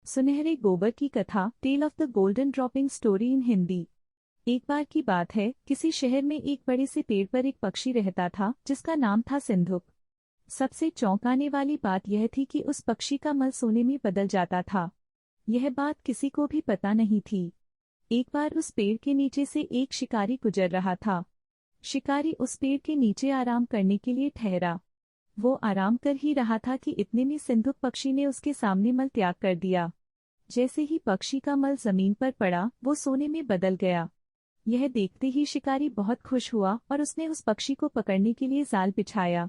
सुनहरे गोबर की कथा, tale of the golden dropping story in Hindi. एक बार की बात है, किसी शहर में एक बड़े से पेड़ पर एक पक्षी रहता था जिसका नाम था सिंधुक। सबसे चौंकाने वाली बात यह थी कि उस पक्षी का मल सोने में बदल जाता था। यह बात किसी को भी पता नहीं थी। एक बार उस पेड़ के नीचे से एक शिकारी गुजर रहा था। शिकारी उस पेड़ के नीचे आराम करने के लिए ठहरा। वो आराम कर ही रहा था कि इतने में सिंधुक पक्षी ने उसके सामने मल त्याग कर दिया। जैसे ही पक्षी का मल जमीन पर पड़ा, वो सोने में बदल गया। यह देखते ही शिकारी बहुत खुश हुआ और उसने उस पक्षी को पकड़ने के लिए जाल बिछाया।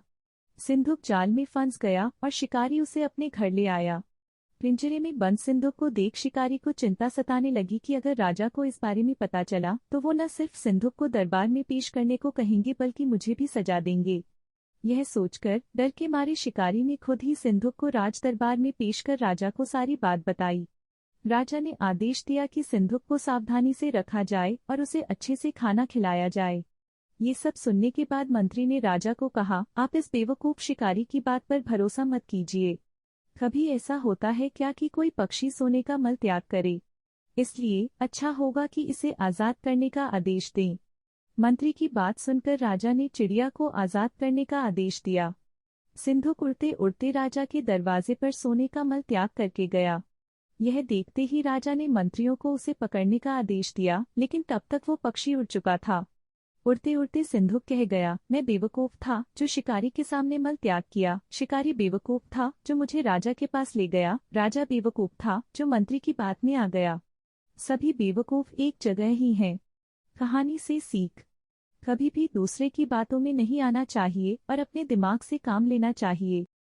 सिंधुक जाल में फंस गया और शिकारी उसे अपने घर ले आया। पिंजरे में बंद सिंधुक को देख शिकारी को चिंता सताने लगी कि अगर राजा को इस बारे में पता चला तो वो न सिर्फ सिंधुक को दरबार में पेश करने को कहेंगे बल्कि मुझे भी सजा देंगे। यह सोचकर डर के मारे शिकारी ने खुद ही सिंधुक को राज दरबार में पेश कर राजा को सारी बात बताई। राजा ने आदेश दिया कि सिंधुक को सावधानी से रखा जाए और उसे अच्छे से खाना खिलाया जाए। ये सब सुनने के बाद मंत्री ने राजा को कहा, आप इस बेवकूफ शिकारी की बात पर भरोसा मत कीजिए। कभी ऐसा होता है क्या कि कोई पक्षी सोने का मल त्याग करे? इसलिए अच्छा होगा कि इसे आजाद करने का आदेश दें। मंत्री की बात सुनकर राजा ने चिड़िया को आजाद करने का आदेश दिया। सिंधुक उड़ते उड़ते राजा के दरवाजे पर सोने का मल त्याग करके गया। यह देखते ही राजा ने मंत्रियों को उसे पकड़ने का आदेश दिया, लेकिन तब तक वो पक्षी उड़ चुका था। उड़ते उड़ते सिंधुक कह गया, मैं बेवकूफ था जो शिकारी के सामने मल त्याग किया। शिकारी बेवकूफ था जो मुझे राजा के पास ले गया। राजा बेवकूफ था जो मंत्री की बात में आ गया। सभी बेवकूफ एक जगह ही हैं। कहानी से सीख, कभी भी दूसरे की बातों में नहीं आना चाहिए और अपने दिमाग से काम लेना चाहिए।